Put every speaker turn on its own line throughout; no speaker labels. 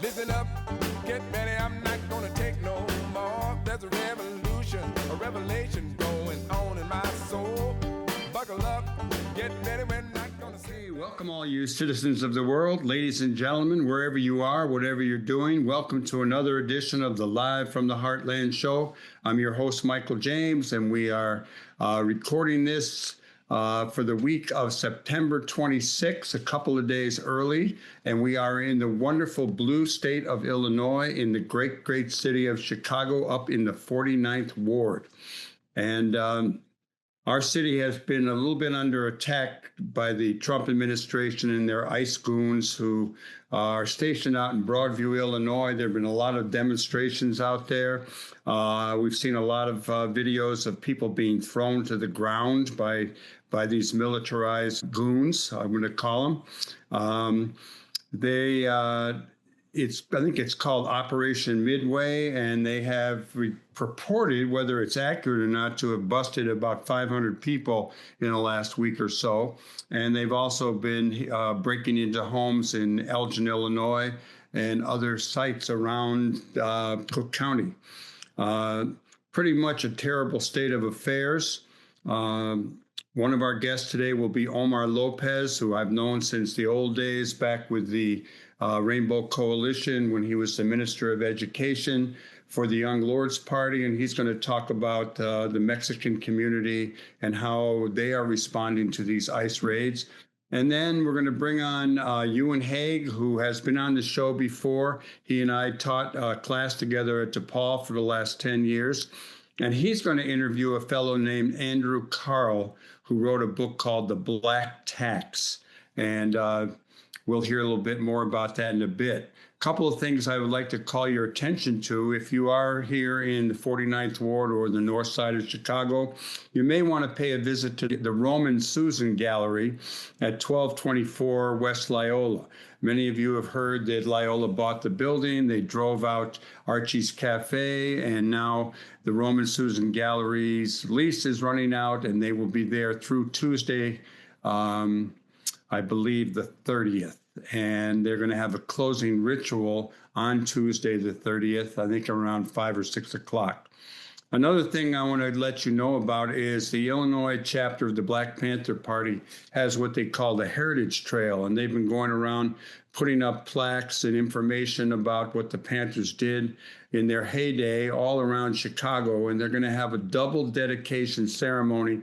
Listen up, get ready, I'm not gonna take no more. There's a revolution, a revelation going on in my soul. Buckle up, get ready, we're not gonna see.
Welcome all you citizens of the world, ladies and gentlemen, wherever you are, whatever you're doing. Welcome to another edition of the Live from the Heartland Show. I'm your host, Michael James, and we are recording this for the week of September 26, a couple of days early, and we are in the wonderful blue state of Illinois in the great, great city of Chicago up in the 49th Ward. And our city has been a little bit under attack by the Trump administration and their ICE goons who are stationed out in Broadview, Illinois. There have been a lot of demonstrations out there. We've seen a lot of videos of people being thrown to the ground by these militarized goons, I'm going to call them. I think it's called Operation Midway, and they have purported, whether it's accurate or not, to have busted about 500 people in the last week or so. And they've also been breaking into homes in Elgin, Illinois, and other sites around Cook County. Pretty much a terrible state of affairs. One of our guests today will be Omar Lopez, who I've known since the old days back with the Rainbow Coalition when he was the Minister of Education for the Young Lords Party, and he's going to talk about the Mexican community and how they are responding to these ICE raids. And then we're going to bring on Euan Hague, who has been on the show before. He and I taught a class together at DePaul for the last 10 years. And he's going to interview a fellow named Andrew Kahrl, who wrote a book called The Black Tax. And we'll hear a little bit more about that in a bit. A couple of things I would like to call your attention to. If you are here in the 49th Ward or the north side of Chicago, you may want to pay a visit to the Roman Susan Gallery at 1224 West Loyola. Many of you have heard that Loyola bought the building. They drove out Archie's Cafe, and now the Roman Susan Gallery's lease is running out, and they will be there through Tuesday, I believe the 30th. And they're going to have a closing ritual on Tuesday the 30th, I think around 5 or 6 o'clock. Another thing I want to let you know about is the Illinois chapter of the Black Panther Party has what they call the Heritage Trail, and they've been going around putting up plaques and information about what the Panthers did in their heyday all around Chicago, and they're going to have a double dedication ceremony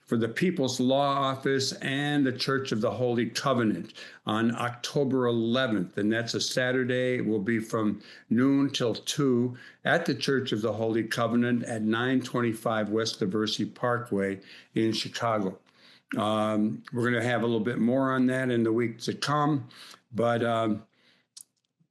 for the People's Law Office and the Church of the Holy Covenant on October 11th. And that's a Saturday. It will be from noon till 2 at the Church of the Holy Covenant at 925 West Diversey Parkway in Chicago. We're going to have a little bit more on that in the week to come, but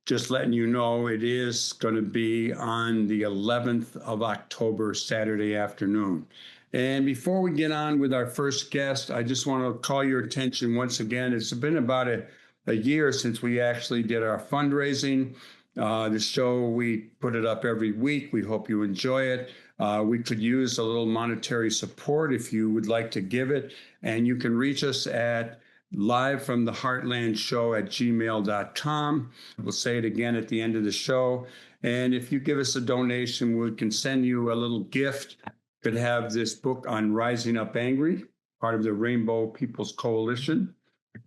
just letting you know, it is going to be on the 11th of October, Saturday afternoon. And before we get on with our first guest, I just want to call your attention once again. It's been about a year since we actually did our fundraising. The show, we put it up every week. We hope you enjoy it. We could use a little monetary support if you would like to give it. And you can reach us at livefromtheheartlandshow@gmail.com. We'll say it again at the end of the show. And if you give us a donation, we can send you a little gift. Could have this book on Rising Up Angry, part of the Rainbow People's Coalition,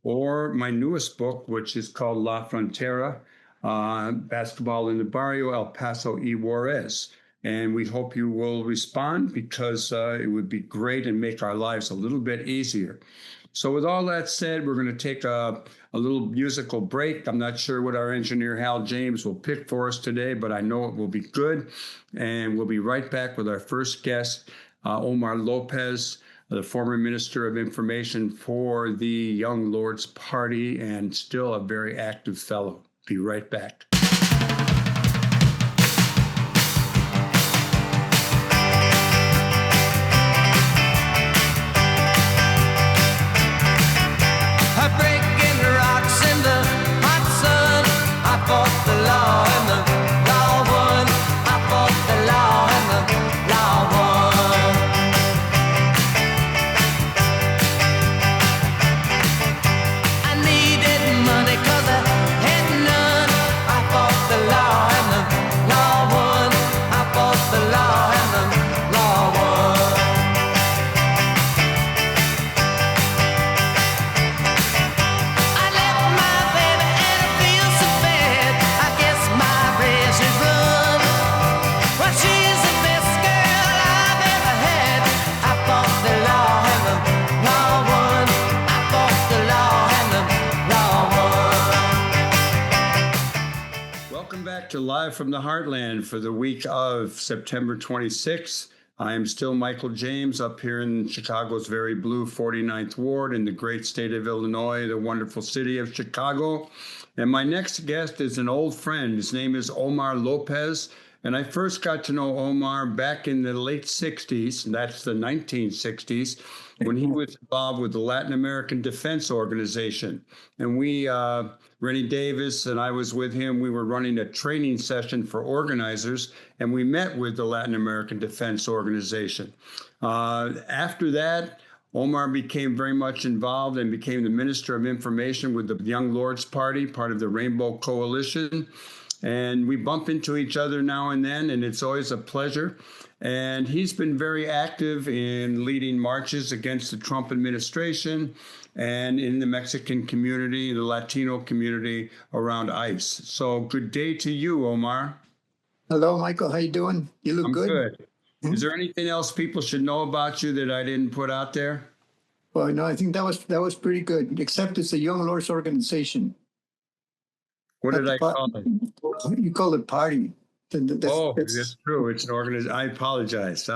or my newest book, which is called La Frontera, Basketball in the Barrio, El Paso y Juarez. And we hope you will respond because it would be great and make our lives a little bit easier. So with all that said, we're going to take a little musical break. I'm not sure what our engineer, Hal James, will pick for us today, but I know it will be good. And we'll be right back with our first guest, Omar Lopez, the former Minister of Information for the Young Lords Party and still a very active fellow. Be right back.
I needed money 'cause I had none. I fought
back to Live from the Heartland for the week of September 26th. I am still Michael James up here in Chicago's very blue 49th Ward in the great state of Illinois, the wonderful city of Chicago. And my next guest is an old friend. His name is Omar Lopez. And I first got to know Omar back in the late 60s, and that's the 1960s, when he was involved with the Latin American Defense Organization. And we, Rennie Davis and I was with him, we were running a training session for organizers, and we met with the Latin American Defense Organization. After that, Omar became very much involved and became the Minister of Information with the Young Lords Party, part of the Rainbow Coalition. And we bump into each other now and then, and it's always a pleasure. And he's been very active in leading marches against the Trump administration and in the Mexican community, the Latino community around ICE. So good day to you, Omar.
Hello, Michael. How you doing? You look good.
Good. Is there anything else people should know about you that I didn't put out there?
Well, no, I think that was pretty good, except it's a Young Lords organization.
What did I call it?
You call it party.
That's true. It's an organization. I apologize.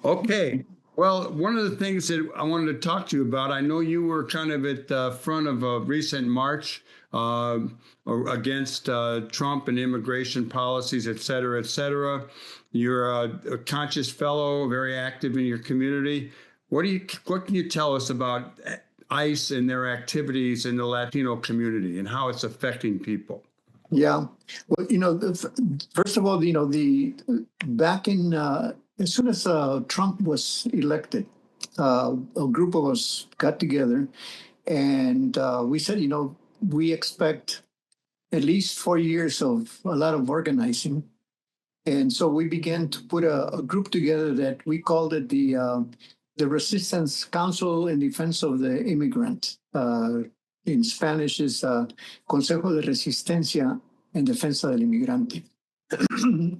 Okay. Well, one of the things that I wanted to talk to you about, I know you were kind of at the front of a recent march against Trump and immigration policies, et cetera, et cetera. You're a conscious fellow, very active in your community. What can you tell us about ICE and their activities in the Latino community and how it's affecting people?
Yeah. Well, first of all, back in, as soon as Trump was elected, a group of us got together and we said, we expect at least 4 years of a lot of organizing. And so we began to put a group together that we called it the Resistance Council in Defense of the Immigrant. In Spanish is Consejo de Resistencia en Defensa del Inmigrante.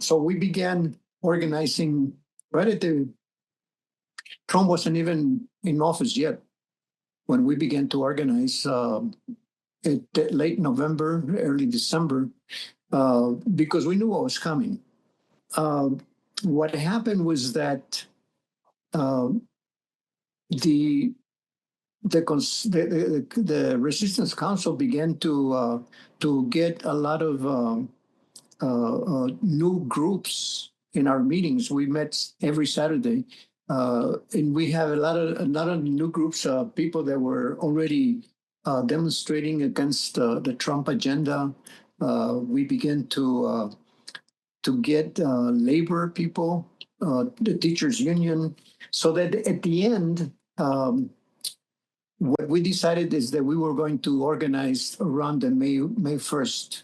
So we began organizing right at Trump wasn't even in office yet when we began to organize at late November, early December, because we knew what was coming. What happened was that the Resistance Council began to get a lot of new groups in our meetings. We met every Saturday, and we have a lot of new groups of people that were already demonstrating against the Trump agenda. We began to get labor people, the teachers union, so that at the end, what we decided is that we were going to organize around the May 1st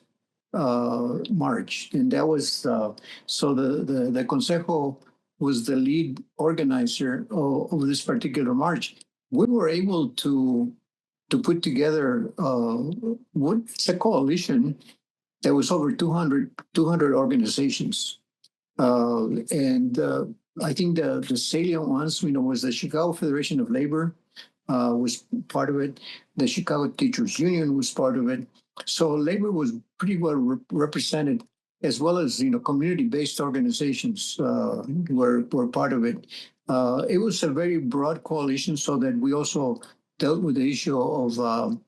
March. And that was, so the Consejo was the lead organizer of this particular march. We were able to put together it's a coalition that was over 200 organizations. And I think the salient ones, was the Chicago Federation of Labor, was part of it. The Chicago Teachers Union was part of it. So labor was pretty well represented, as well as community-based organizations were part of it. It was a very broad coalition, so that we also dealt with the issue of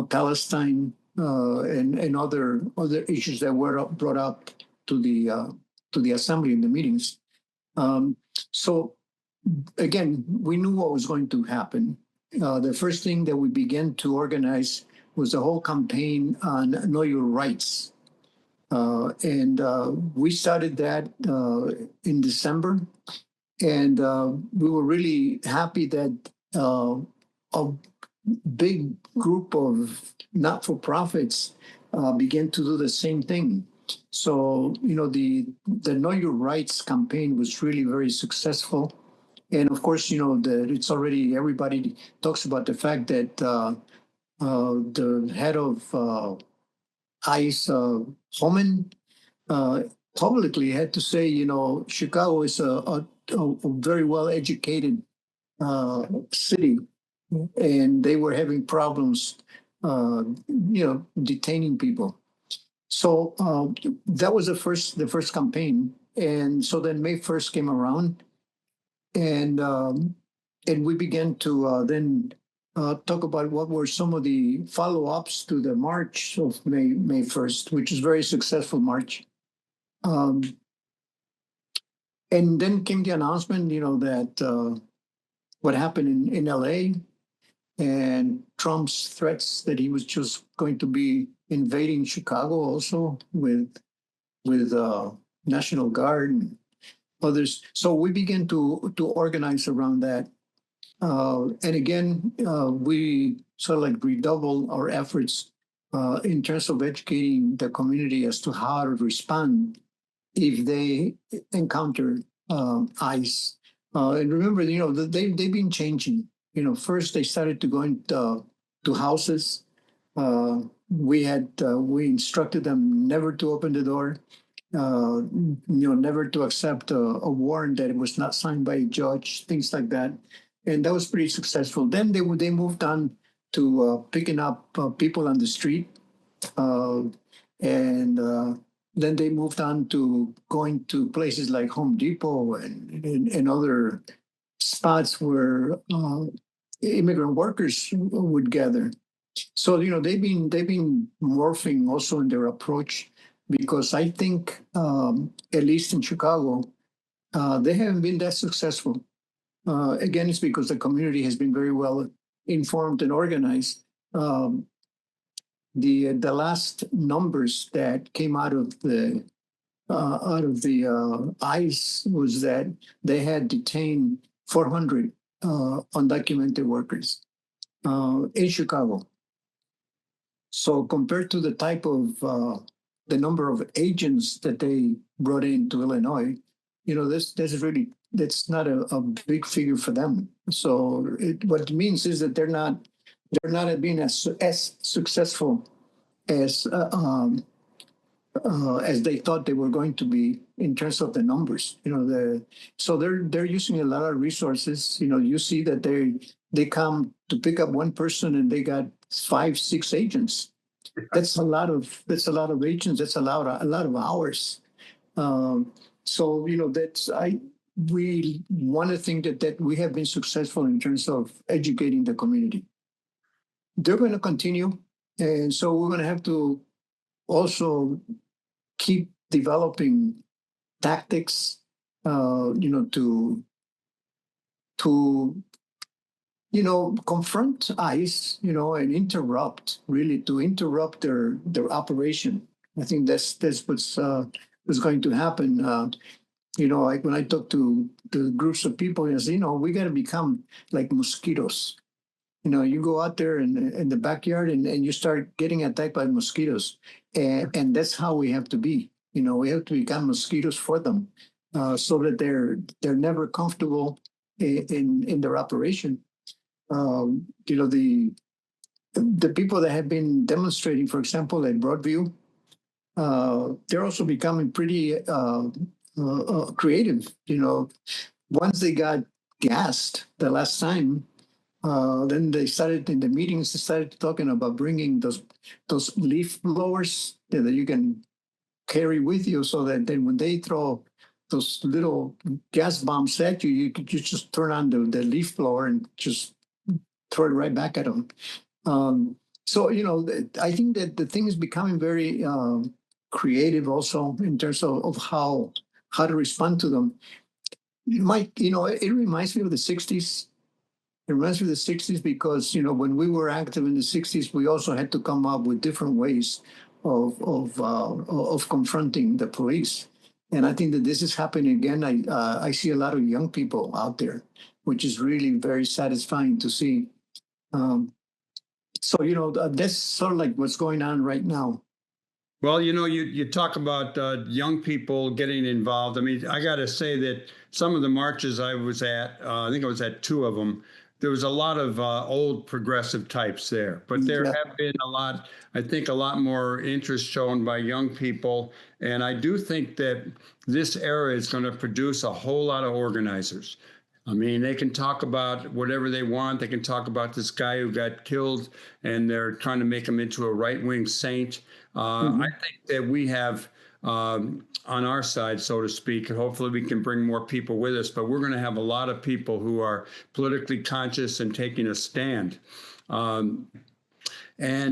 Palestine and other issues that were brought up to the assembly in the meetings. So again, we knew what was going to happen. The first thing that we began to organize was the whole campaign on Know Your Rights. And we started that in December. And we were really happy that a big group of not-for-profits began to do the same thing. So, the Know Your Rights campaign was really very successful. And of course, it's already, everybody talks about the fact that the head of ICE, Homan, publicly had to say, Chicago is a very well-educated city, and they were having problems, detaining people. So that was the first campaign, and so then May 1st came around, and we began to then talk about what were some of the follow-ups to the march of May 1st, which is a very successful march. And then came the announcement, that what happened in LA and Trump's threats that he was just going to be invading Chicago also with National Guard and others. So we began to organize around that. And again, we sort of like redouble our efforts in terms of educating the community as to how to respond if they encounter ICE. And remember, they've been changing. First they started to go into houses. We instructed them never to open the door, never to accept a warrant that was not signed by a judge, things like that. And that was pretty successful. Then they moved on to picking up people on the street, and then they moved on to going to places like Home Depot and other spots where immigrant workers would gather. So they've been morphing also in their approach, because I think at least in Chicago they haven't been that successful. Again, it's because the community has been very well informed and organized. The last numbers that came out of the ICE was that they had detained 400 undocumented workers in Chicago. So compared to the type of the number of agents that they brought into Illinois, that's not a big figure for them. So what it means is that they're not being as successful as they thought they were going to be in terms of the numbers. So they're using a lot of resources. You see that they come to pick up one person and they got 5-6 agents. That's a lot of agents. That's a lot of hours. So we want to think that we have been successful in terms of educating the community. They're going to continue, and so we're going to have to also keep developing tactics, to confront ICE, and interrupt their operation. I think that's what's going to happen. Like when I talk to the groups of people, we got to become like mosquitoes. You go out there in the backyard and you start getting attacked by mosquitoes, and that's how we have to be. We have to become mosquitoes for them, so that they're never comfortable in their operation. The people that have been demonstrating, for example, at Broadview, they're also becoming pretty creative. Once they got gassed the last time, then they started in the meetings. They started talking about bringing those leaf blowers that you can carry with you, so that then when they throw those little gas bombs at you, you just turn on the leaf blower and just throw it right back at them. So I think that the thing is becoming very creative also in terms of how to respond to them. It reminds me of the 60s. It reminds me of the 60s because, when we were active in the 60s, we also had to come up with different ways of confronting the police. And I think that this is happening again. I see a lot of young people out there, which is really very satisfying to see. So that's sort of like what's going on right now.
Well, you talk about young people getting involved. I mean, I got to say that some of the marches I was at, I think I was at 2 of them, there was a lot of old progressive types there. But there have been a lot more interest shown by young people. And I do think that this era is going to produce a whole lot of organizers. I mean, they can talk about whatever they want. They can talk about this guy who got killed, and they're trying to make him into a right-wing saint. I think that we have on our side, so to speak, and hopefully we can bring more people with us, but we're going to have a lot of people who are politically conscious and taking a stand. And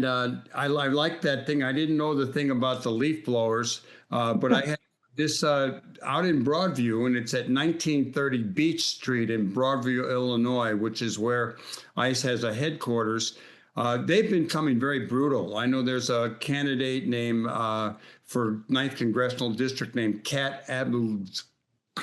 I like that thing. I didn't know the thing about the leaf blowers, but I had this out in Broadview, and it's at 1930 Beach Street in Broadview, Illinois, which is where ICE has a headquarters. They've been coming very brutal. I know there's a candidate named for 9th Congressional District named Kat Abu.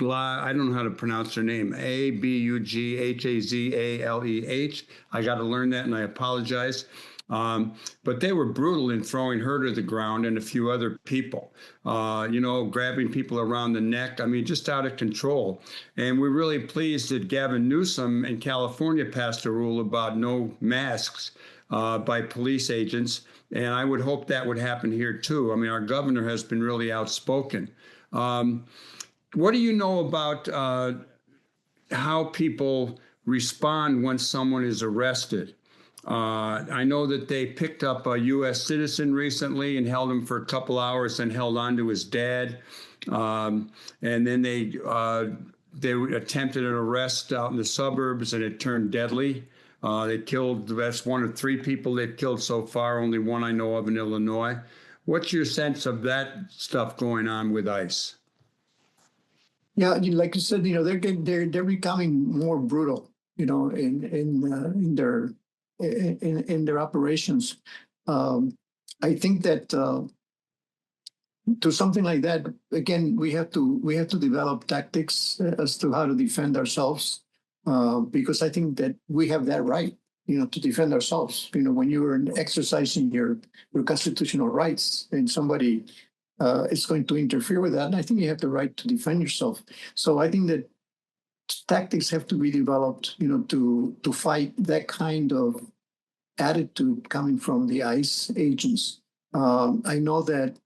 I don't know how to pronounce her name. Abughazaleh. I got to learn that, and I apologize. But they were brutal in throwing her to the ground and a few other people, grabbing people around the neck. I mean, just out of control. And we're really pleased that Gavin Newsom in California passed a rule about no masks by police agents. And I would hope that would happen here, too. I mean, our governor has been really outspoken. What do you know about how people respond when someone is arrested? I know that they picked up a U.S. citizen recently and held him for a couple hours and held on to his dad. And then they attempted an arrest out in the suburbs, and it turned deadly. That's one of 3 people they've killed so far, only one I know of in Illinois. What's your sense of that stuff going on with ICE?
Yeah, like you said, they're becoming more brutal, in their operations. I think that to something like that, again, we have to develop tactics as to how to defend ourselves, because I think that we have that right, to defend ourselves. When you are exercising your constitutional rights and somebody is going to interfere with that, and I think you have the right to defend yourself. So I think that tactics have to be developed, to fight that kind of attitude coming from the ICE agents. I know that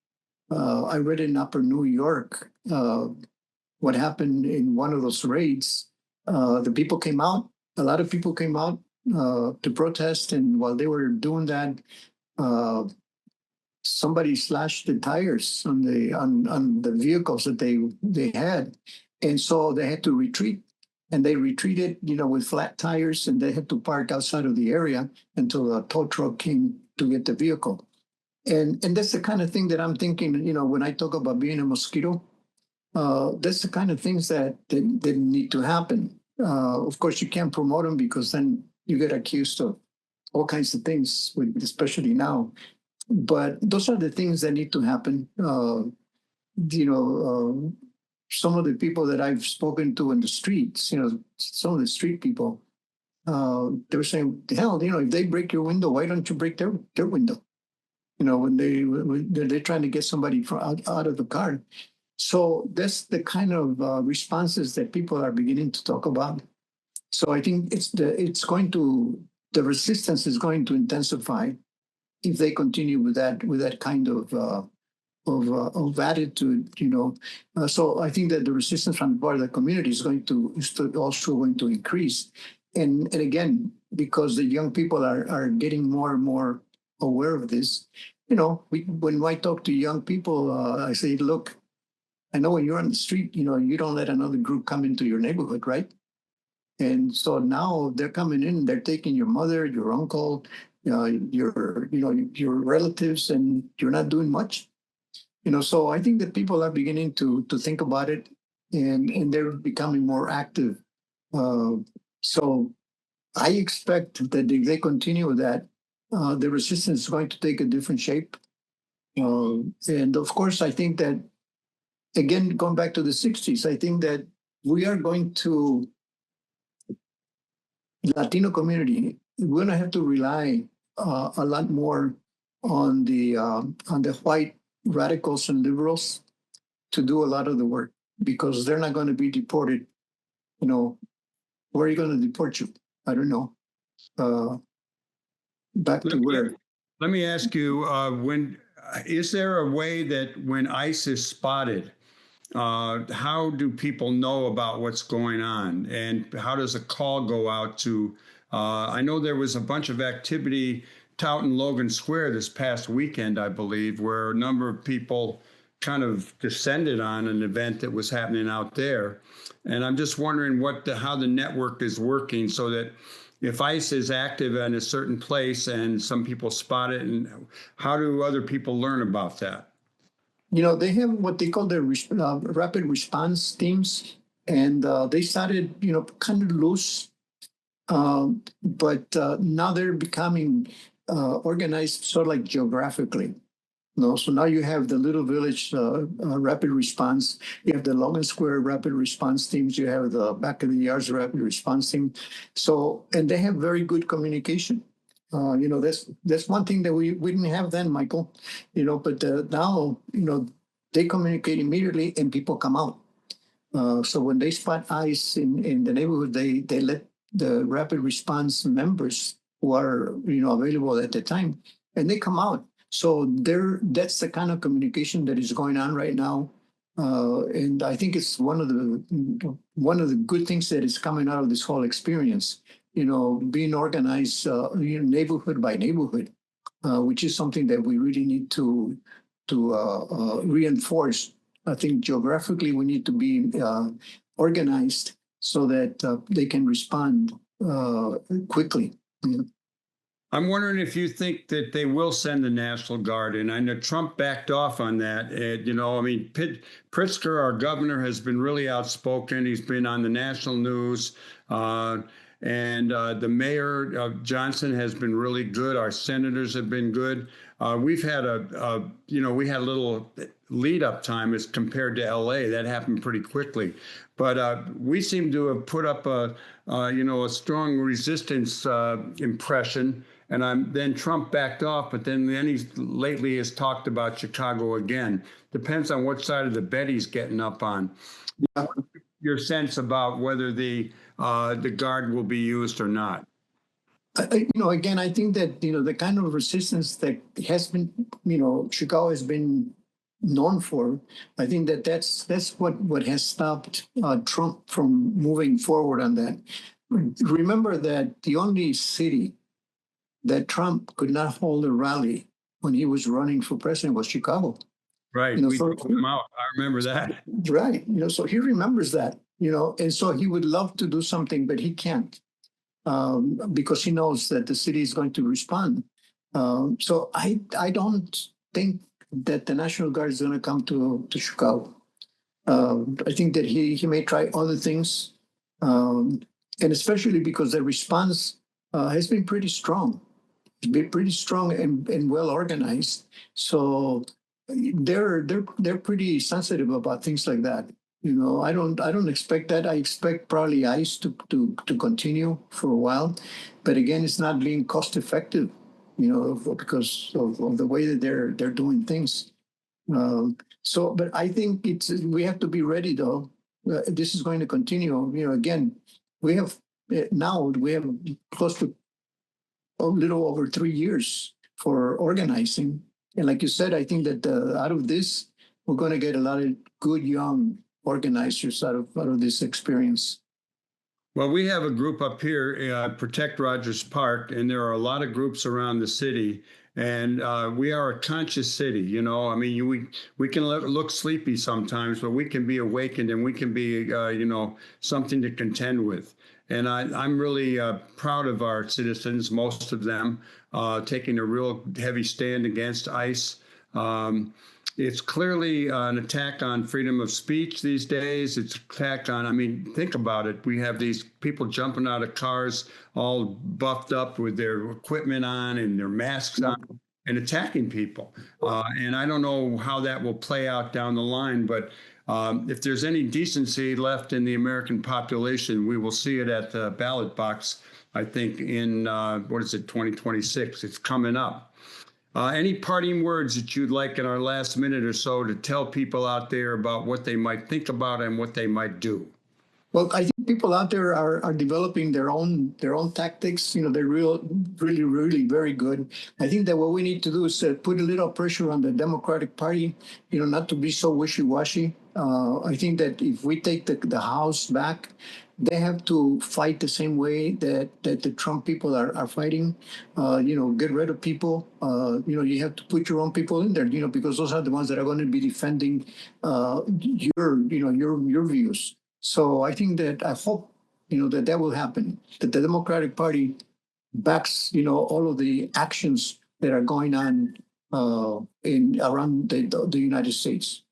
I read in Upper New York what happened in one of those raids. The people came out. A lot of people came out to protest, and while they were doing that, somebody slashed the tires on the vehicles that they had, and so they had to retreat. And they retreated, with flat tires, and they had to park outside of the area until a tow truck came to get the vehicle. And that's the kind of thing that I'm thinking, when I talk about being a mosquito, that's the kind of things that need to happen. Of course, you can't promote them because then you get accused of all kinds of things, especially now. But those are the things that need to happen. Some of the people that I've spoken to in the streets, some of the street people, they were saying, hell, if they break your window, why don't you break their window? When they're trying to get somebody out of the car. So that's the kind of responses that people are beginning to talk about. So I think the resistance is going to intensify if they continue with that kind of attitude, So I think that the resistance from part of the community is also going to increase. And again, because the young people are getting more and more aware of this, when I talk to young people, I say, look, I know when you're on the street, you don't let another group come into your neighborhood, right? And so now they're coming in, they're taking your mother, your uncle, your relatives, and you're not doing much. So I think that people are beginning to think about it, and they're becoming more active. So I expect that if they continue with that, the resistance is going to take a different shape. And of course, I think that, again, going back to the 60s, I think that we are going to, Latino community, we're going to have to rely a lot more on the white radicals and liberals to do a lot of the work, because they're not going to be deported. Where are you going to deport you? I don't know. Back to where?
Let me ask you, is there a way that when ICE is spotted, how do people know about what's going on? And how does a call go out to, I know there was a bunch of activity out in Logan Square this past weekend, I believe, where a number of people kind of descended on an event that was happening out there. And I'm just wondering how the network is working so that if ICE is active in a certain place and some people spot it, and how do other people learn about that?
They have what they call the rapid response teams, and they started, kind of loose, but now they're becoming organized sort of like geographically. So now you have the Little Village rapid response. You have the Logan Square rapid response teams. You have the Back of the Yards rapid response team. So, and they have very good communication. That's one thing that we didn't have then, Michael. But now, they communicate immediately and people come out. So when they spot ICE in the neighborhood, they let the rapid response members who are, available at the time, and they come out. So that's the kind of communication that is going on right now, and I think it's one of the good things that is coming out of this whole experience. Being organized, neighborhood by neighborhood, which is something that we really need to reinforce. I think geographically we need to be organized so that they can respond quickly.
I'm wondering if you think that they will send the National Guard in. I know Trump backed off on that. Pritzker, our governor, has been really outspoken. He's been on the national news. And the mayor, Johnson, has been really good. Our senators have been good. We've had we had a little lead up time as compared to LA. That happened pretty quickly. But we seem to have put up a strong resistance impression. And then Trump backed off, but then he lately has talked about Chicago again. Depends on what side of the bed he's getting up on.
Yeah.
Your sense about whether the Guard will be used or not?
Again, I think that, the kind of resistance that has been, Chicago has been known for, I think that's what has stopped Trump from moving forward on that. Remember that the only city that Trump could not hold a rally when he was running for president was Chicago.
Right. We took him out. I remember that.
Right. So he remembers that, and so he would love to do something, but he can't because he knows that the city is going to respond. So I don't think that the National Guard is going to come to Chicago. I think that he may try other things, and especially because the response has been pretty strong. It's been pretty strong and well organized. So they're pretty sensitive about things like that. I don't expect that. I expect probably ICE to continue for a while, but again, it's not being cost effective, because of the way that they're doing things. But I think we have to be ready though. This is going to continue. Again, we have close to a little over 3 years for organizing. And like you said, I think that out of this, we're going to get a lot of good young organizers out of this experience.
Well, we have a group up here, Protect Rogers Park, and there are a lot of groups around the city. And we are a conscious city, we can look sleepy sometimes, but we can be awakened and we can be, something to contend with. And I'm really proud of our citizens, most of them, taking a real heavy stand against ICE. It's clearly an attack on freedom of speech these days. It's an attack on, think about it. We have these people jumping out of cars all buffed up with their equipment on and their masks on and attacking people. And I don't know how that will play out down the line, but if there's any decency left in the American population, we will see it at the ballot box, I think, in, 2026. It's coming up. Any parting words that you'd like in our last minute or so to tell people out there about what they might think about and what they might do?
Well, I think people out there are developing their own tactics. They're really very good. I think that what we need to do is put a little pressure on the Democratic Party, not to be so wishy-washy. I think that if we take the House back, they have to fight the same way that the Trump people are fighting. Get rid of people. You have to put your own people in there. Because those are the ones that are going to be defending your views. So I think that I hope that will happen. That the Democratic Party backs all of the actions that are going on around the United States.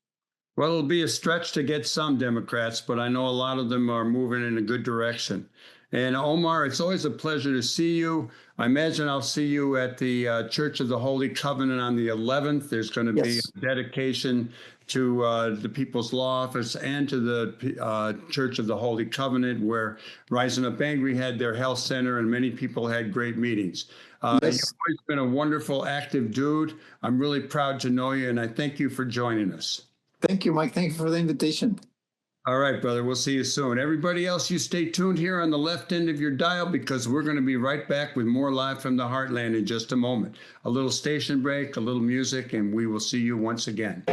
Well, it'll be a stretch to get some Democrats, but I know a lot of them are moving in a good direction. And Omar, it's always a pleasure to see you. I imagine I'll see you at the Church of the Holy Covenant on the 11th. There's going to be a dedication to the People's Law Office and to the Church of the Holy Covenant, where Rising Up Angry had their health center and many people had great meetings. You've always been a wonderful, active dude. I'm really proud to know you, and I thank you for joining us.
Thank you, Mike. Thank you for the invitation.
All right, brother. We'll see you soon. Everybody else, you stay tuned here on the left end of your dial, because we're going to be right back with more Live from the Heartland in just a moment. A little station break, a little music, and we will see you once again.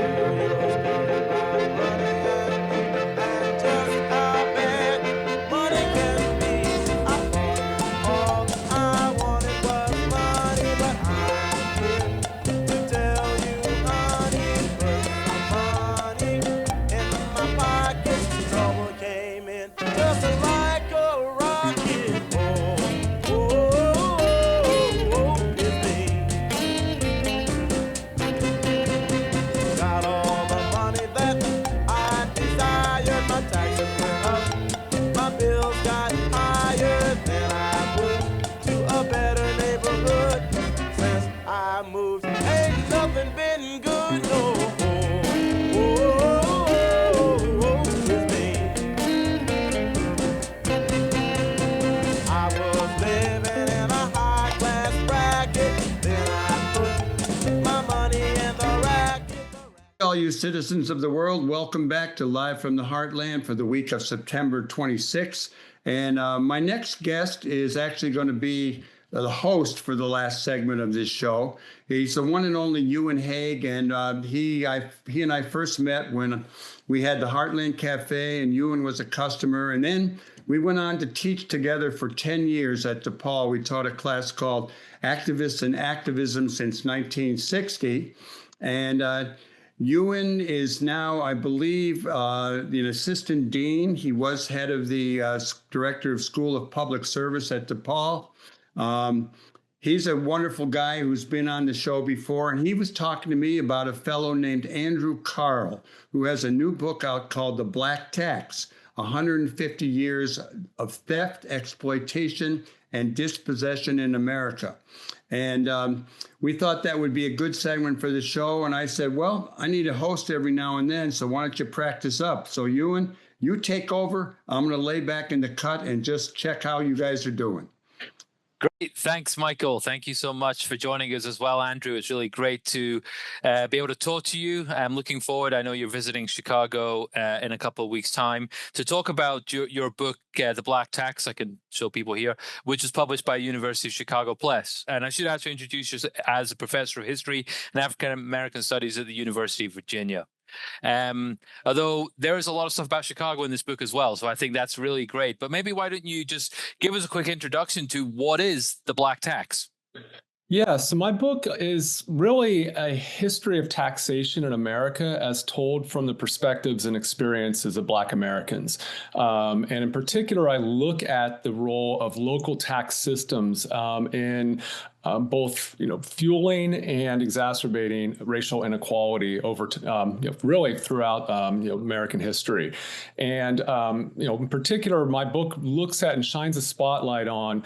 All you citizens of the world, welcome back to Live from the Heartland for the week of September 26th. And my next guest is actually going to be the host for the last segment of this show. He's the one and only Euan Hague, and he and I first met when we had the Heartland Cafe, and Euan was a customer. And then we went on to teach together for 10 years at DePaul. We taught a class called Activists and Activism since 1960. And Euan is now, I believe, an assistant dean. He was head of the director of School of Public Service at DePaul. He's a wonderful guy who's been on the show before, and he was talking to me about a fellow named Andrew Kahrl, who has a new book out called The Black Tax, 150 Years of Theft, Exploitation, and Dispossession in America. And we thought that would be a good segment for the show. And I said, well, I need a host every now and then, so why don't you practice up? So Euan, you take over. I'm going to lay back in the cut and just check how you guys are doing.
Great. Thanks, Michael. Thank you so much for joining us as well, Andrew. It's really great to be able to talk to you. I'm looking forward. I know you're visiting Chicago in a couple of weeks' time to talk about your book, The Black Tax. I can show people here, which is published by University of Chicago Press. And I should actually introduce you as a professor of history and African American studies at the University of Virginia. Although there is a lot of stuff about Chicago in this book as well, so I think that's really great. But maybe why don't you just give us a quick introduction to what is the Black Tax?
Yeah, so my book is really a history of taxation in America as told from the perspectives and experiences of Black Americans. And in particular, I look at the role of local tax systems in both, fueling and exacerbating racial inequality over, really throughout, American history. And, in particular, my book looks at and shines a spotlight on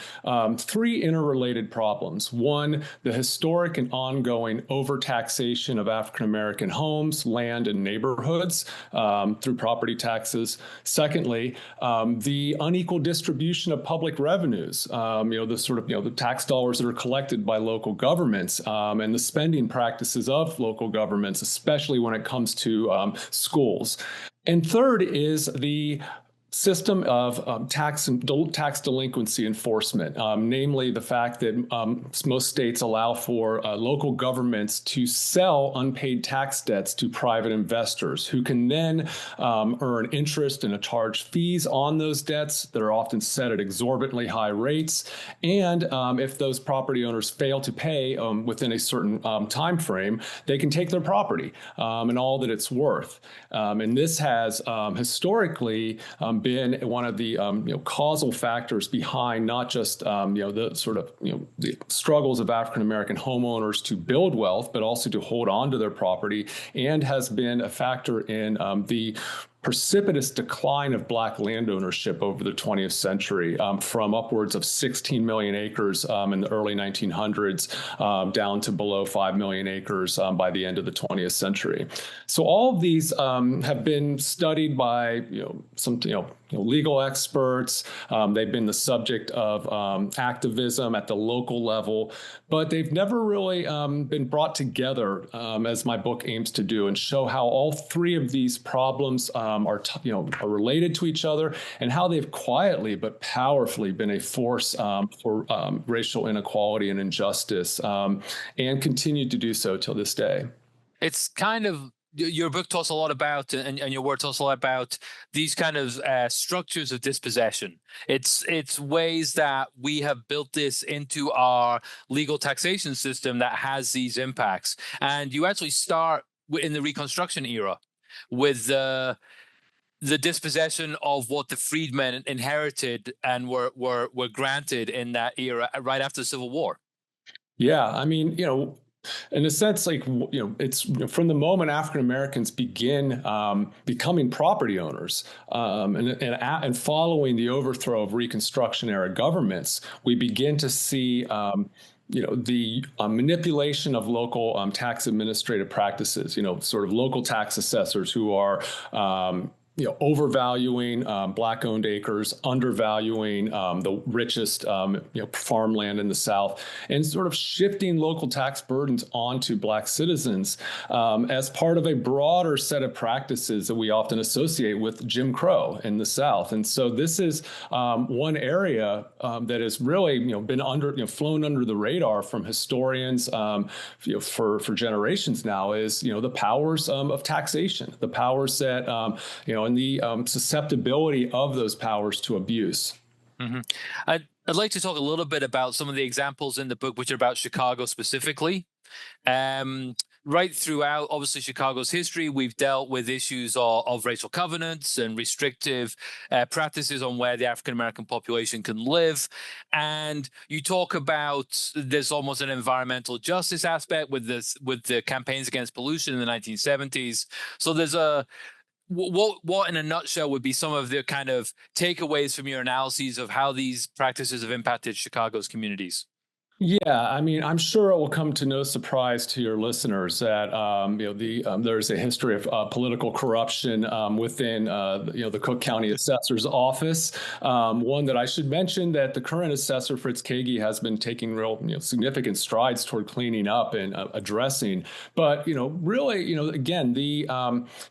three interrelated problems. One, the historic and ongoing overtaxation of African-American homes, land, and neighborhoods through property taxes. Secondly, the unequal distribution of public revenues, the tax dollars that are collected by local governments and the spending practices of local governments, especially when it comes to schools. And third is the system of tax delinquency enforcement, namely the fact that most states allow for local governments to sell unpaid tax debts to private investors who can then earn interest and charge fees on those debts that are often set at exorbitantly high rates. And if those property owners fail to pay within a certain time frame, they can take their property and all that it's worth. And this has historically been one of the causal factors behind not just the sort of the struggles of African American homeowners to build wealth, but also to hold on to their property, and has been a factor in the precipitous decline of Black land ownership over the 20th century, from upwards of 16 million acres in the early 1900s down to below 5 million acres by the end of the 20th century. So all of these have been studied by some legal experts. They've been the subject of activism at the local level, but they've never really been brought together as my book aims to do, and show how all three of these problems are related to each other, and how they've quietly but powerfully been a force for racial inequality and injustice, and continue to do so till this day.
It's kind of, your book talks a lot about, and your work talks a lot about, these kind of structures of dispossession. It's ways that we have built this into our legal taxation system that has these impacts. And you actually start in the Reconstruction era with the dispossession of what the freedmen inherited and were granted in that era right after the Civil War. Yeah, I mean, in a sense, it's from the moment African Americans begin becoming property owners and following the overthrow of Reconstruction era governments, we begin to see the manipulation of local tax administrative practices, sort of local tax assessors who are overvaluing Black-owned acres, undervaluing the richest farmland in the South, and sort of shifting local tax burdens onto Black citizens as part of a broader set of practices that we often associate with Jim Crow in the South. And so this is one area that has really been flown under the radar from historians for generations now, is the powers of taxation, the powers that and the susceptibility of those powers to abuse. Mm-hmm. I'd like to talk a little bit about some of the examples in the book which are about Chicago specifically. Right throughout, obviously, Chicago's history, we've dealt with issues of racial covenants and restrictive practices on where the African-American population can live. And you talk about there's almost an environmental justice aspect with the campaigns against pollution in the 1970s. So there's what in a nutshell would be some of the kind of takeaways from your analyses of how these practices have impacted Chicago's communities? Yeah, I mean, I'm sure it will come to no surprise to your listeners that there's a history of political corruption within the Cook County Assessor's Office. One that I should mention that the current assessor, Fritz Kagi, has been taking real significant strides toward cleaning up and addressing. But really, again, the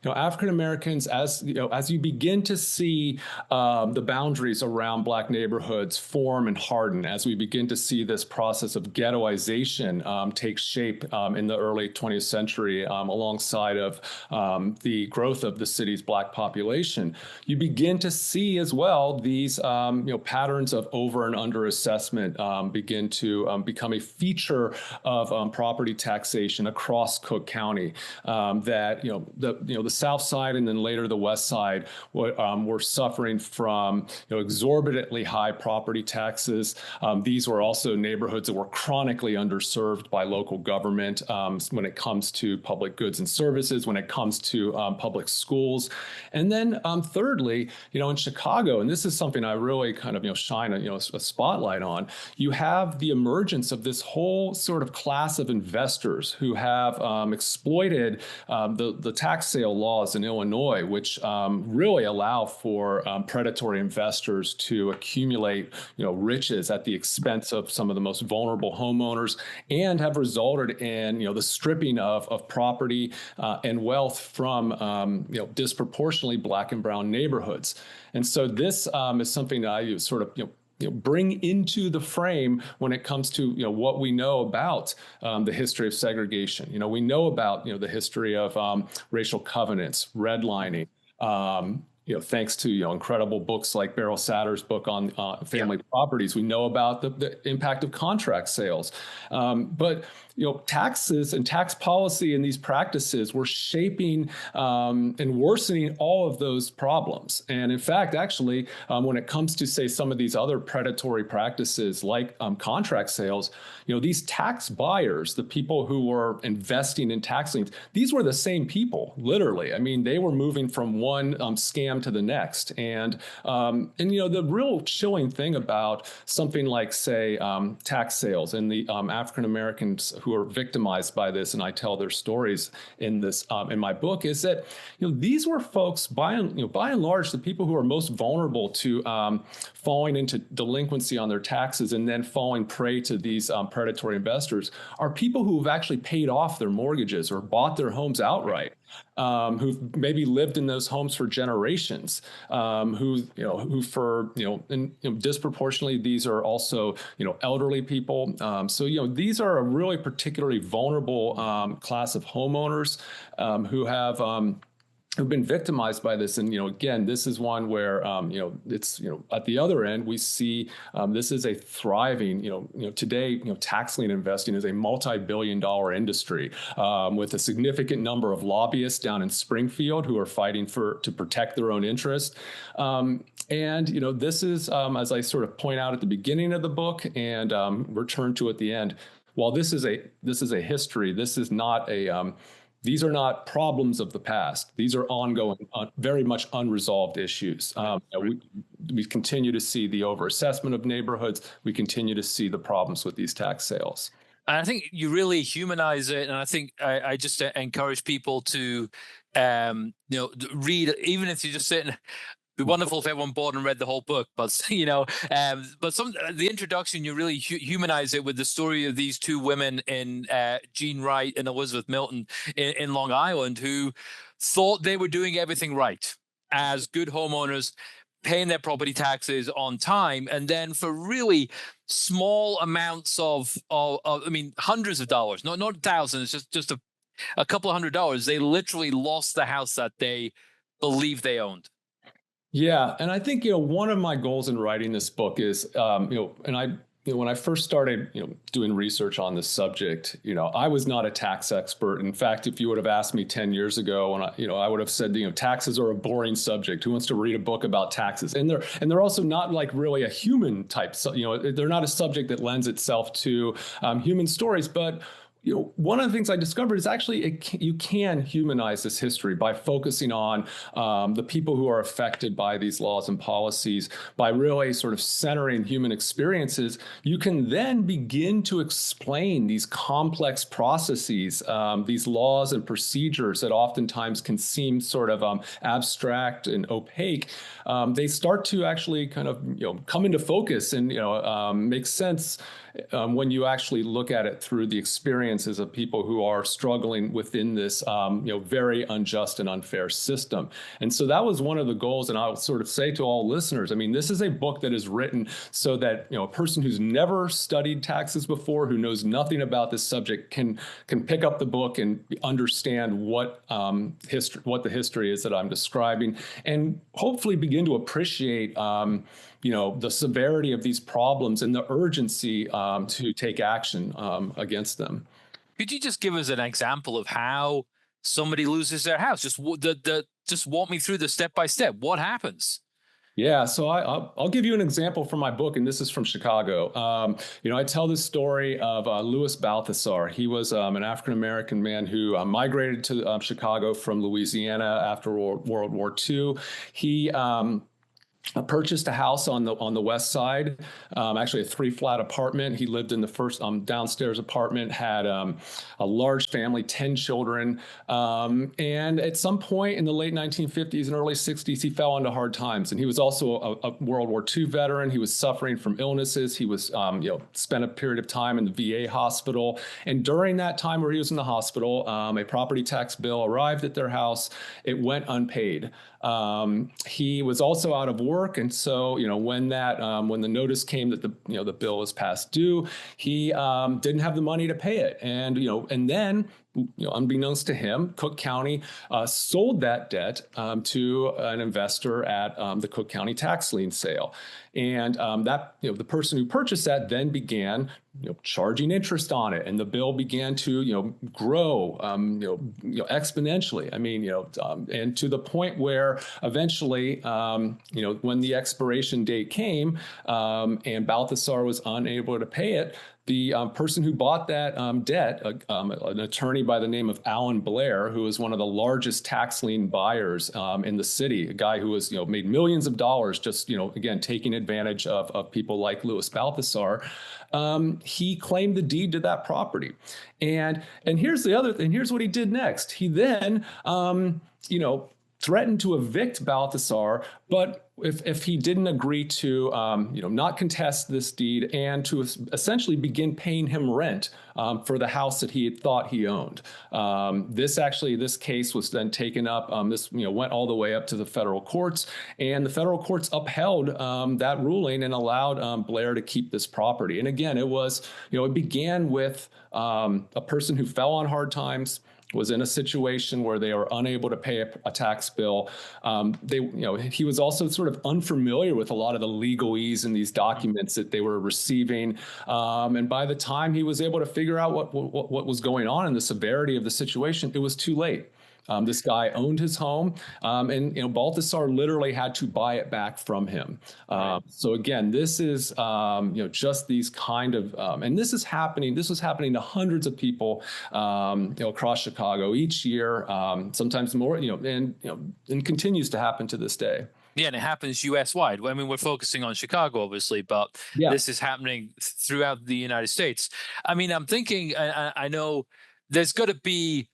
African Americans, as you begin to see the boundaries around Black neighborhoods form and harden, as we begin to see this process of ghettoization take shape in the early 20th century alongside of the growth of the city's Black population, you begin to see as well these patterns of over and under assessment begin to become a feature of property taxation across Cook County. That the South Side and then later the West Side were suffering from exorbitantly high property taxes. These were also neighborhoods that were chronically underserved by local government when it comes to public goods and services, when it comes to public schools. And then thirdly, in Chicago, and this is something I really kind of shine a spotlight on, you have the emergence of this whole sort of class of investors who have exploited the tax sale laws in Illinois, which really allow for predatory investors to accumulate riches at the expense of some of the most vulnerable
vulnerable homeowners and have resulted in, the stripping of property and wealth from, disproportionately Black and brown neighborhoods. And so this is something that I sort of, bring into the frame when it comes to what we know about the history of segregation. We know about the history of racial covenants, redlining. Thanks to incredible books like Beryl Satter's book on family properties, we know about the impact of contract sales. But taxes and tax policy and these practices were shaping and worsening all of those problems. And in fact, actually, when it comes to, say, some of these other predatory practices like contract sales, these tax buyers, the people who were investing in tax liens, these were the same people, literally. I mean, they were moving from one scam to the next. And the real chilling thing about something like, say, tax sales and the African Americans who are victimized by this, and I tell their stories in this in my book, is that these were folks by and large the people who are most vulnerable to falling into delinquency on their taxes and then falling prey to these predatory investors are people who have actually paid off their mortgages or bought their homes outright. Who've maybe lived in those homes for generations, who for, and disproportionately, these are also, elderly people. So, these are a really particularly vulnerable class of homeowners who've been victimized by this. And, again, this is one where, it's, at the other end, we see this is a thriving, today, tax lien investing is a multi-billion-dollar industry with a significant number of lobbyists down in Springfield who are fighting to protect their own interest. And, this is, as I sort of point out at the beginning of the book and return to at the end, while this is a history, this is not a these are not problems of the past. These are ongoing, very much unresolved issues. We continue to see the overassessment of neighborhoods. We continue to see the problems with these tax sales.
And I think you really humanize it. And I think I just encourage people to, read, even if you just sit and it'd be wonderful if everyone bought and read the whole book, but the introduction, you really humanize it with the story of these two women in Jean Wright and Elizabeth Milton in Long Island who thought they were doing everything right as good homeowners, paying their property taxes on time, and then for really small amounts of hundreds of dollars, not thousands, just a couple of $100, they literally lost the house that they believed they owned.
Yeah, and I think one of my goals in writing this book is when I first started doing research on this subject, I was not a tax expert. In fact, if you would have asked me 10 years ago, when I would have said taxes are a boring subject. Who wants to read a book about taxes? And they're also not like really a human type. So they're not a subject that lends itself to human stories, but. One of the things I discovered is actually you can humanize this history by focusing on the people who are affected by these laws and policies, by really sort of centering human experiences. You can then begin to explain these complex processes, these laws and procedures that oftentimes can seem sort of abstract and opaque. They start to actually kind of come into focus and make sense when you actually look at it through the experiences of people who are struggling within this, very unjust and unfair system. And so that was one of the goals. And I'll sort of say to all listeners, this is a book that is written so that, a person who's never studied taxes before, who knows nothing about this subject can pick up the book and understand what the history is that I'm describing, and hopefully begin to appreciate the severity of these problems and the urgency to take action against them.
Could you just give us an example of how somebody loses their house? Just walk me through the step by step. What happens?
Yeah, so I'll give you an example from my book, and this is from Chicago. I tell this story of Louis Balthasar. He was an African-American man who migrated to Chicago from Louisiana after World War II. He purchased a house on the west side, actually a 3-flat apartment. He lived in the first downstairs apartment, had a large family, 10 children. And at some point in the late 1950s and early 60s, he fell into hard times. And he was also a World War II veteran. He was suffering from illnesses. He was, spent a period of time in the VA hospital. And during that time where he was in the hospital, a property tax bill arrived at their house. It went unpaid. He was also out of work, and so when the notice came that the bill was past due, he didn't have the money to pay it, and then unbeknownst to him, Cook County sold that debt to an investor at the Cook County tax lien sale, and the person who purchased that then began charging interest on it, and the bill began to grow exponentially. I mean, and to the point where eventually, when the expiration date came, and Balthasar was unable to pay it, the person who bought that debt, an attorney by the name of Alan Blair, who was one of the largest tax lien buyers in the city, a guy who was made millions of dollars just again taking advantage of people like Louis Balthasar, he claimed the deed to that property. And here's the other thing. Here's what he did next. He then threatened to evict Balthasar, but if he didn't agree to, not contest this deed and to essentially begin paying him rent for the house that he had thought he owned. This case was then taken up. This went all the way up to the federal courts, and the federal courts upheld that ruling and allowed Blair to keep this property. And again, it began with a person who fell on hard times, was in a situation where they were unable to pay a tax bill. He was also sort of unfamiliar with a lot of the legalese in these documents that they were receiving. And by the time he was able to figure out what was going on and the severity of the situation, it was too late. This guy owned his home, and Balthasar literally had to buy it back from him. So again, this is just these kind of, and this was happening to hundreds of people across Chicago each year, sometimes more, and continues to happen to this day.
Yeah, and it happens U.S. wide. I mean, we're focusing on Chicago, obviously, but This is happening throughout the United States. I mean, I'm thinking, I know there's got to be,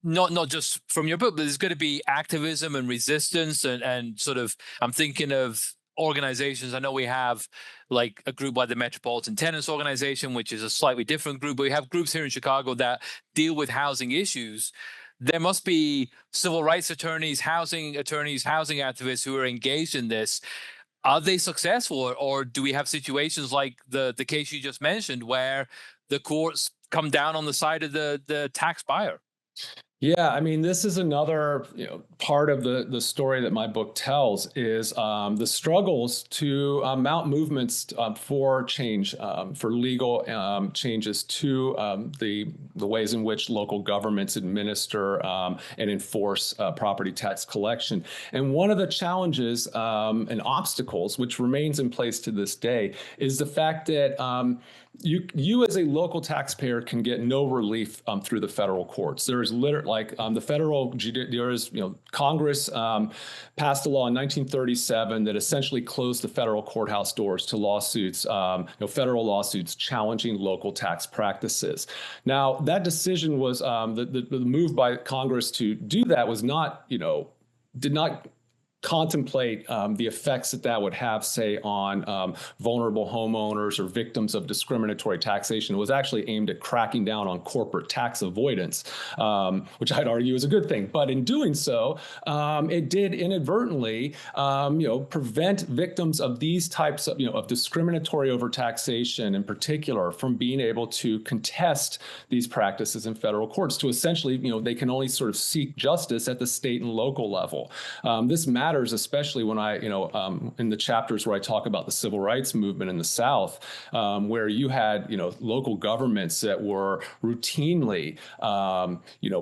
not just from your book, but there's going to be activism and resistance and sort of, I'm thinking of organizations. I know we have like a group like the Metropolitan Tenants Organization, which is a slightly different group, but we have groups here in Chicago that deal with housing issues. There must be civil rights attorneys, housing activists who are engaged in this. Are they successful, or do we have situations like the case you just mentioned where the courts come down on the side of the tax buyer?
Yeah, I mean, this is another part of the story that my book tells is the struggles to mount movements for change, for legal changes to the ways in which local governments administer and enforce property tax collection. And one of the challenges and obstacles, which remains in place to this day, is the fact that you as a local taxpayer can get no relief through the federal courts. There is Congress passed a law in 1937 that essentially closed the federal courthouse doors to lawsuits, federal lawsuits challenging local tax practices. Now, that decision was the move by Congress to do that was not, did not contemplate the effects that would have, say, on vulnerable homeowners or victims of discriminatory taxation. It was actually aimed at cracking down on corporate tax avoidance, which I'd argue is a good thing. But in doing so, it did inadvertently, prevent victims of these types of discriminatory overtaxation in particular from being able to contest these practices in federal courts. To essentially, they can only sort of seek justice at the state and local level. This matters, especially when I, in the chapters where I talk about the civil rights movement in the South, where you had, local governments that were routinely,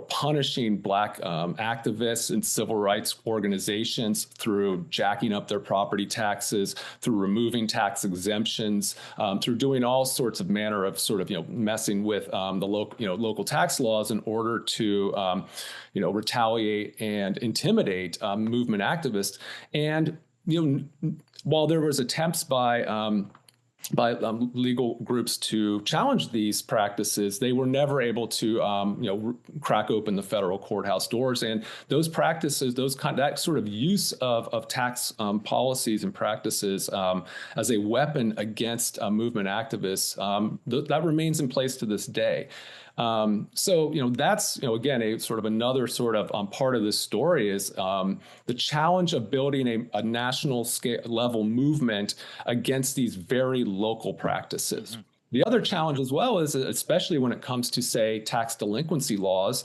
punishing Black activists and civil rights organizations through jacking up their property taxes, through removing tax exemptions, through doing all sorts of manner of sort of, messing with the local tax laws in order to, retaliate and intimidate movement activists. And while there was attempts by legal groups to challenge these practices, they were never able to, crack open the federal courthouse doors. And those practices, that sort of use of tax policies and practices as a weapon against movement activists, that remains in place to this day. That's, again, a sort of another sort of part of this story is the challenge of building a national scale level movement against these very local practices. Mm-hmm. The other challenge as well is, especially when it comes to, say, tax delinquency laws,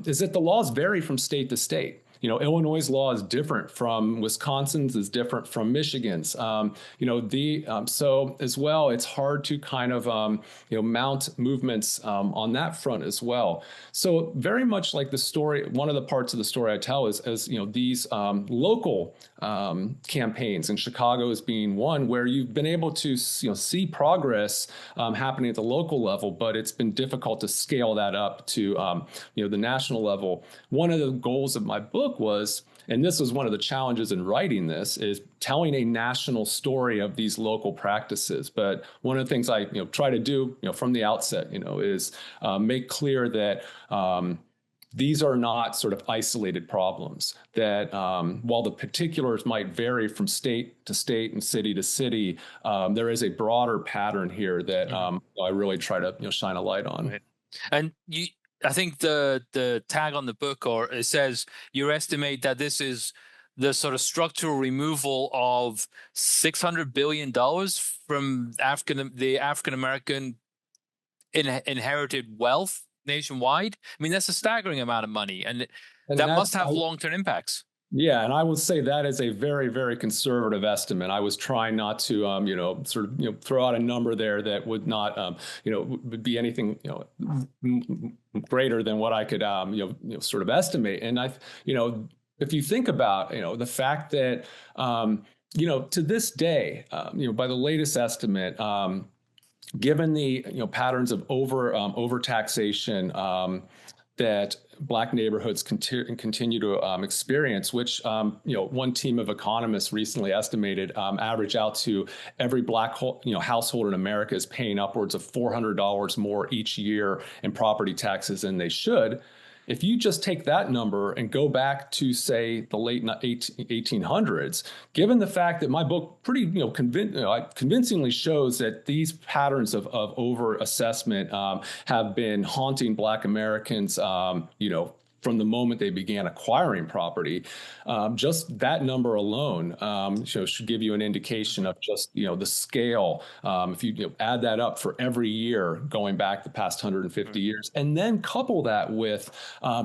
is that the laws vary from state to state. Illinois' law is different from Wisconsin's, is different from Michigan's. So as well, it's hard to kind of, mount movements on that front as well. So very much like the story, one of the parts of the story I tell is these local campaigns, and Chicago is being one where you've been able to see progress happening at the local level, but it's been difficult to scale that up to the national level. One of the goals of my book was, and this was one of the challenges in writing this, is telling a national story of these local practices. But one of the things I try to do from the outset is make clear that these are not sort of isolated problems, that while the particulars might vary from state to state and city to city, there is a broader pattern here that I really try to shine a light on.
Right. And I think the tag on the book, or it says you estimate that this is the sort of structural removal of $600 billion from the African American inherited wealth nationwide. I mean, that's a staggering amount of money, and that must have long-term impacts. Yeah,
and I would say that is a very, very conservative estimate. I was trying not to, throw out a number there that would not, would be anything, greater than what I could, sort of estimate. And if you think about, the fact that, to this day, by the latest estimate, given the patterns of overtaxation that Black neighborhoods continue to experience, which one team of economists recently estimated average out to every Black household in America is paying upwards of $400 more each year in property taxes than they should. If you just take that number and go back to, say, the late 1800s, given the fact that my book pretty convincingly shows that these patterns of overassessment have been haunting Black Americans, from the moment they began acquiring property, just that number alone should give you an indication of just the scale. If you add that up for every year going back the past 150 years, and then couple that with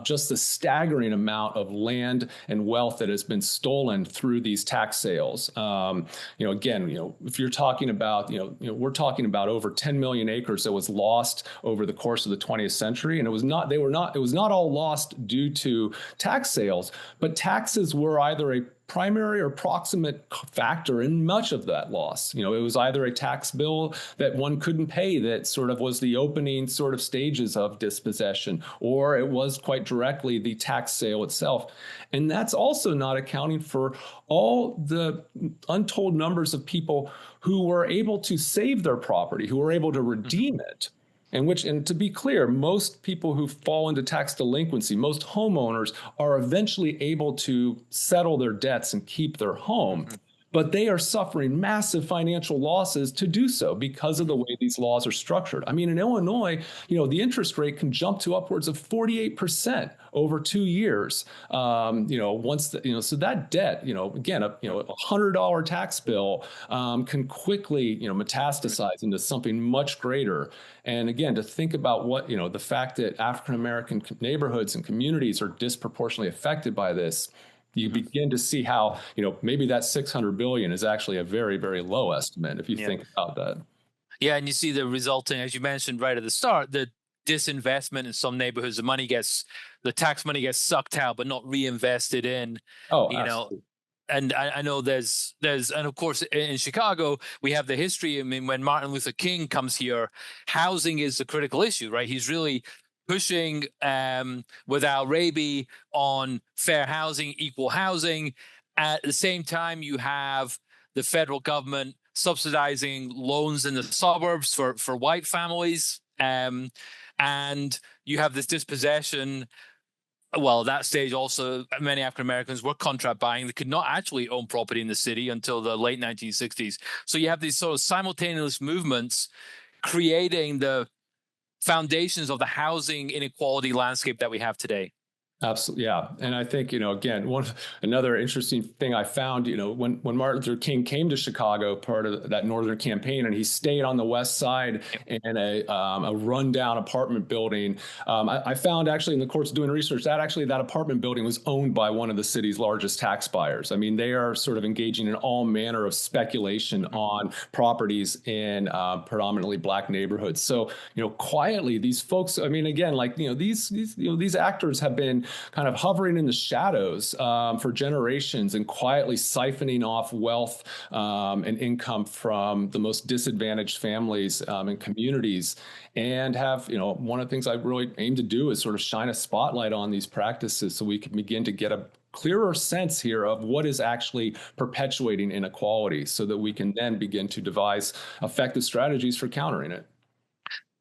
just the staggering amount of land and wealth that has been stolen through these tax sales. If you're talking about, we're talking about over 10 million acres that was lost over the course of the 20th century, and it was not all lost due to tax sales, but taxes were either a primary or proximate factor in much of that loss. It was either a tax bill that one couldn't pay that sort of was the opening sort of stages of dispossession, or it was quite directly the tax sale itself. And that's also not accounting for all the untold numbers of people who were able to save their property, who were able to redeem it. And to be clear, most people who fall into tax delinquency, most homeowners are eventually able to settle their debts and keep their home. But they are suffering massive financial losses to do so because of the way these laws are structured. I mean, in Illinois, the interest rate can jump to upwards of 48% over 2 years. Once so that debt, again, a $100 tax bill can quickly, metastasize into something much greater. And again, to think about what, the fact that African-American neighborhoods and communities are disproportionately affected by this, you begin to see how, maybe that $600 billion is actually a very, very low estimate if you think about that.
Yeah, and you see the resulting, as you mentioned right at the start, the disinvestment in some neighborhoods. The tax money gets sucked out, but not reinvested in. Oh, absolutely. And I know there's, and of course in Chicago, we have the history. I mean, when Martin Luther King comes here, housing is the critical issue, right? He's really pushing with Al Raby on fair housing, equal housing. At the same time, you have the federal government subsidizing loans in the suburbs for white families. And you have this dispossession. Well, at that stage, also, many African Americans were contract buying. They could not actually own property in the city until the late 1960s. So you have these sort of simultaneous movements creating the foundations of the housing inequality landscape that we have today.
Absolutely. Yeah. And I think, again, another interesting thing I found, when Martin Luther King came to Chicago, part of that Northern campaign, and he stayed on the West Side in a rundown apartment building. I found actually in the course of doing research that actually that apartment building was owned by one of the city's largest tax buyers. I mean, they are sort of engaging in all manner of speculation on properties in predominantly Black neighborhoods. So, quietly, these folks, I mean, again, like, these actors have been kind of hovering in the shadows for generations and quietly siphoning off wealth and income from the most disadvantaged families and communities, and have, one of the things I really aim to do is sort of shine a spotlight on these practices so we can begin to get a clearer sense here of what is actually perpetuating inequality so that we can then begin to devise effective strategies for countering it.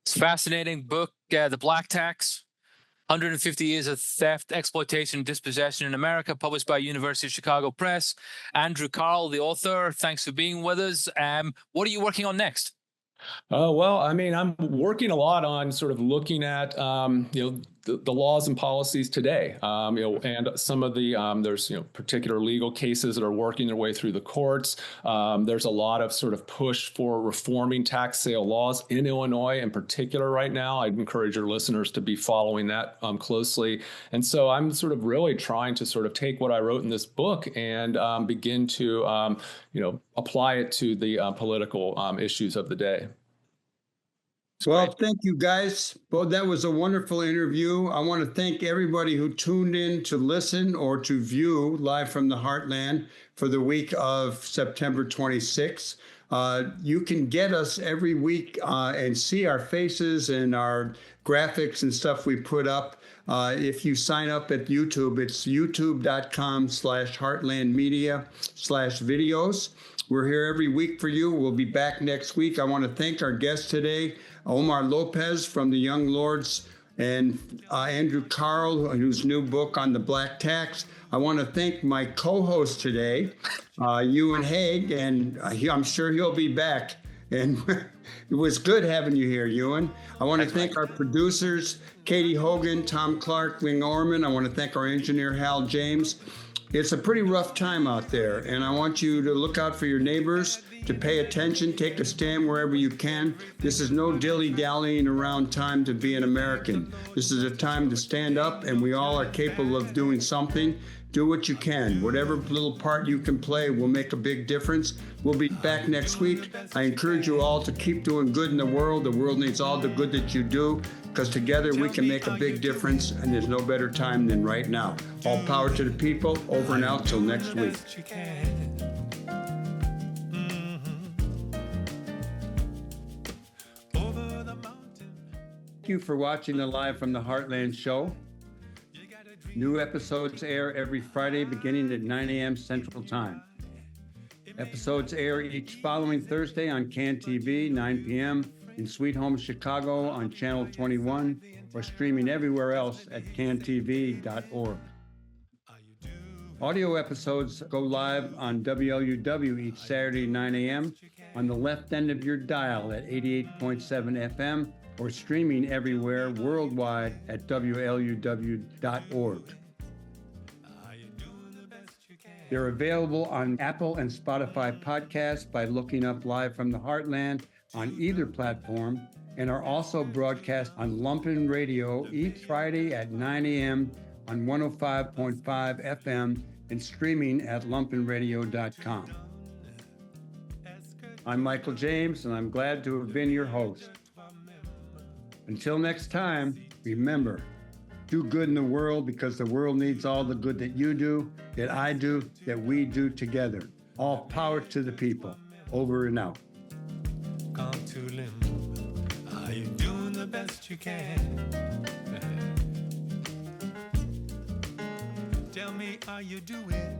It's a fascinating book, The Black Tax, 150 Years of Theft, Exploitation, and Dispossession in America, published by University of Chicago Press. Andrew Kahrl, the author, thanks for being with us. What are you working on next?
Well, I mean, I'm working a lot on sort of looking at, the laws and policies today, and some of the, there's, particular legal cases that are working their way through the courts. There's a lot of sort of push for reforming tax sale laws in Illinois in particular right now. I'd encourage your listeners to be following that closely. And so I'm sort of really trying to sort of take what I wrote in this book and begin to, apply it to the political issues of the day.
Well, thank you, guys. Well, that was a wonderful interview. I want to thank everybody who tuned in to listen or to view Live from the Heartland for the week of September 26th. You can get us every week and see our faces and our graphics and stuff we put up. If you sign up at YouTube, it's youtube.com/heartlandmedia/videos. We're here every week for you. We'll be back next week. I want to thank our guest today, Omar Lopez from the Young Lords, and Andrew Kahrl, whose new book on the Black Tax. I want to thank my co-host today, Euan Hague, and I'm sure he'll be back. And it was good having you here, Euan. I want to thank our producers, Katie Hogan, Tom Clark, Wing Orman. I want to thank our engineer, Hal James. It's a pretty rough time out there, and I want you to look out for your neighbors, to pay attention, take a stand wherever you can. This is no dilly-dallying around time to be an American. This is a time to stand up, and we all are capable of doing something. Do what you can. Whatever little part you can play will make a big difference. We'll be back next week. I encourage you all to keep doing good in the world. The world needs all the good that you do, because together we can make a big difference, and there's no better time than right now. All power to the people. Over and out till next week. Thank you for watching the Live from the Heartland Show. New episodes air every Friday beginning at 9 a.m. Central Time. Episodes air each following Thursday on CAN TV, 9 p.m. in Sweet Home Chicago on Channel 21, or streaming everywhere else at cantv.org. Audio episodes go live on WLUW each Saturday, 9 a.m. on the left end of your dial at 88.7 FM, or streaming everywhere worldwide at WLUW.org. They're available on Apple and Spotify podcasts by looking up Live from the Heartland on either platform, and are also broadcast on Lumpen Radio each Friday at 9 a.m. on 105.5 FM and streaming at lumpenradio.com. I'm Michael James, and I'm glad to have been your host. Until next time, remember, do good in the world, because the world needs all the good that you do, that I do, that we do together. All power to the people. Over and out.
Come to limb. Are you doing the best you can? Tell me, are you doing